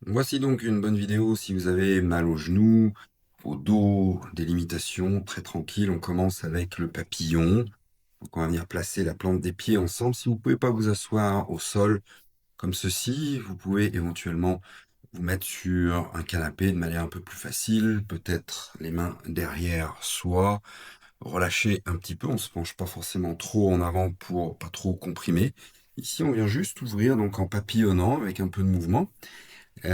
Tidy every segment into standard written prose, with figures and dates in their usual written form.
Voici donc une bonne vidéo si vous avez mal aux genoux, au dos, des limitations, très tranquille. On commence avec le papillon. Donc on va venir placer la plante des pieds ensemble. Si vous ne pouvez pas vous asseoir au sol comme ceci, vous pouvez éventuellement vous mettre sur un canapé de manière un peu plus facile, peut-être les mains derrière, soit relâcher un petit peu. On se penche pas forcément trop en avant pour pas trop comprimer. Ici, on vient juste ouvrir donc en papillonnant avec un peu de mouvement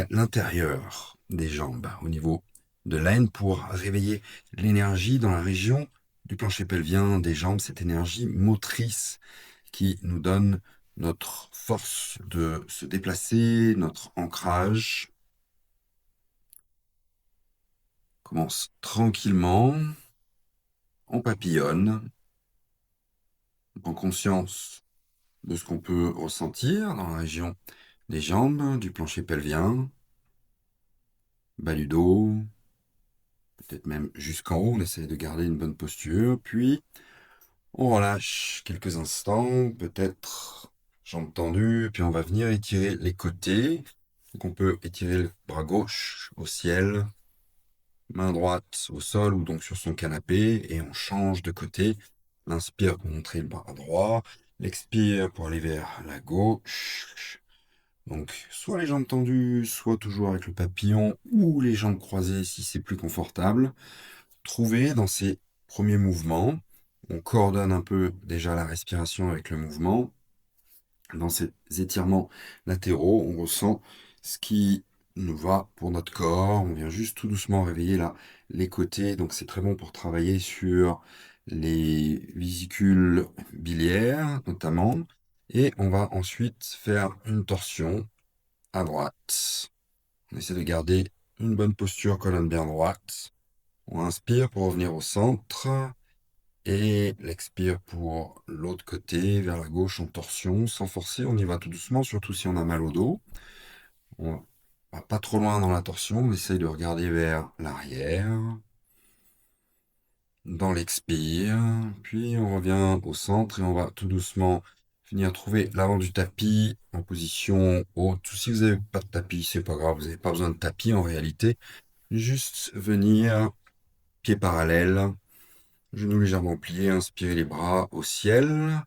l'intérieur des jambes au niveau de l'aine pour réveiller l'énergie dans la région du plancher pelvien des jambes, cette énergie motrice qui nous donne notre force de se déplacer, notre ancrage. On commence tranquillement, on papillonne, on prend conscience de ce qu'on peut ressentir dans la région des jambes, du plancher pelvien, bas du dos, peut-être même jusqu'en haut. On essaie de garder une bonne posture, puis on relâche quelques instants, peut-être jambes tendues, puis on va venir étirer les côtés. Donc on peut étirer le bras gauche au ciel, main droite au sol ou donc sur son canapé, et on change de côté. L'inspire pour montrer le bras droit, l'expire pour aller vers la gauche. Donc soit les jambes tendues, soit toujours avec le papillon, ou les jambes croisées si c'est plus confortable. Trouver dans ces premiers mouvements, on coordonne un peu déjà la respiration avec le mouvement. Dans ces étirements latéraux, on ressent ce qui nous va pour notre corps. On vient juste tout doucement réveiller là les côtés. Donc c'est très bon pour travailler sur les vésicules biliaires notamment. Et on va ensuite faire une torsion à droite. On essaie de garder une bonne posture, colonne bien droite. On inspire pour revenir au centre et l'expire pour l'autre côté, vers la gauche en torsion, sans forcer. On y va tout doucement, surtout si on a mal au dos. On va pas trop loin dans la torsion, on essaye de regarder vers l'arrière, dans l'expire, puis on revient au centre et on va tout doucement venir trouver l'avant du tapis en position haute. Si vous n'avez pas de tapis, c'est pas grave, vous n'avez pas besoin de tapis en réalité. Juste venir pieds parallèles, genoux légèrement pliés, inspirez les bras au ciel.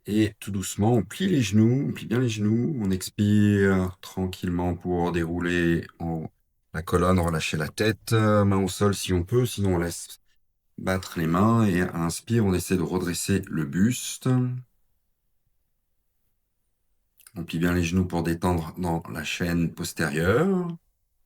Et tout doucement, on plie les genoux, on plie bien les genoux, on expire tranquillement pour dérouler la colonne, relâcher la tête, main au sol si on peut, sinon on laisse battre les mains et à l'inspire, on essaie de redresser le buste. On plie bien les genoux pour détendre dans la chaîne postérieure.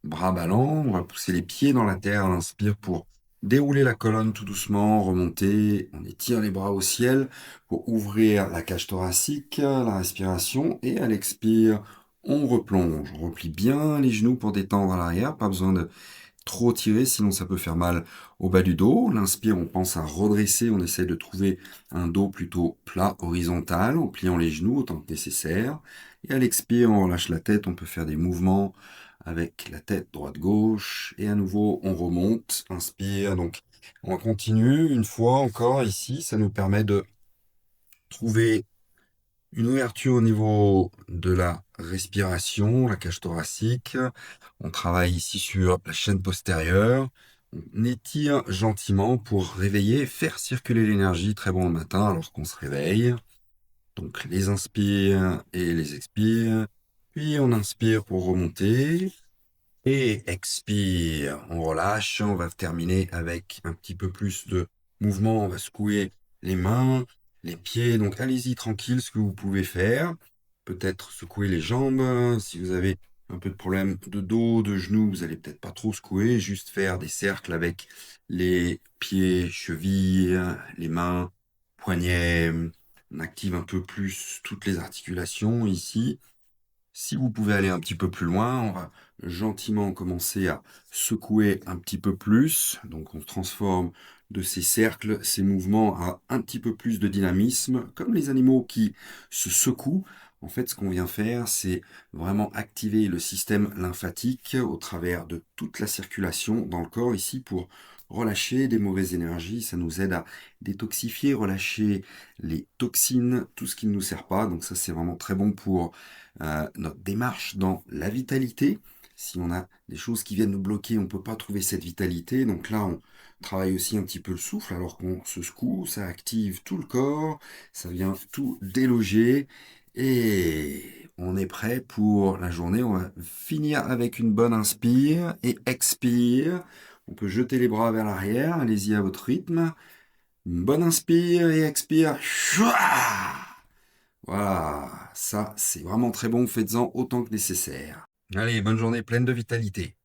Bras ballants, on va pousser les pieds dans la terre à l'inspire pour dérouler la colonne tout doucement, remonter. On étire les bras au ciel pour ouvrir la cage thoracique, la respiration. Et à l'expire, on replonge. On replie bien les genoux pour détendre à l'arrière. Pas besoin de trop tirer, sinon ça peut faire mal au bas du dos. L'inspire, on pense à redresser. On essaie de trouver un dos plutôt plat, horizontal, en pliant les genoux autant que nécessaire. Et à l'expire, on relâche la tête. On peut faire des mouvements avec la tête droite-gauche. Et à nouveau, on remonte. Inspire. Donc, on continue une fois encore ici. Ça nous permet de trouver une ouverture au niveau de la respiration, la cage thoracique. On travaille ici sur la chaîne postérieure. On étire gentiment pour réveiller, faire circuler l'énergie très bon le matin alors qu'on se réveille. Donc les inspires et les expires. Puis on inspire pour remonter. Et expire, on relâche. On va terminer avec un petit peu plus de mouvement. On va secouer les mains, les pieds. Donc allez-y tranquille, ce que vous pouvez faire. Peut-être secouer les jambes. Si vous avez un peu de problème de dos, de genoux, vous allez peut-être pas trop secouer. Juste faire des cercles avec les pieds, chevilles, les mains, poignets. On active un peu plus toutes les articulations ici. Si vous pouvez aller un petit peu plus loin, on va gentiment commencer à secouer un petit peu plus. Donc on transforme de ces cercles, ces mouvements à un petit peu plus de dynamisme, comme les animaux qui se secouent. En fait, ce qu'on vient faire, c'est vraiment activer le système lymphatique au travers de toute la circulation dans le corps ici pour relâcher des mauvaises énergies. Ça nous aide à détoxifier, relâcher les toxines, tout ce qui ne nous sert pas. Donc ça, c'est vraiment très bon pour notre démarche dans la vitalité. Si on a des choses qui viennent nous bloquer, on ne peut pas trouver cette vitalité. Donc là, on travaille aussi un petit peu le souffle alors qu'on se secoue, ça active tout le corps, ça vient tout déloger et on est prêt pour la journée. On va finir avec une bonne inspire et expire. On peut jeter les bras vers l'arrière, allez-y à votre rythme. Une bonne inspire et expire. Chouah. Voilà, ça c'est vraiment très bon, faites-en autant que nécessaire. Allez, bonne journée pleine de vitalité.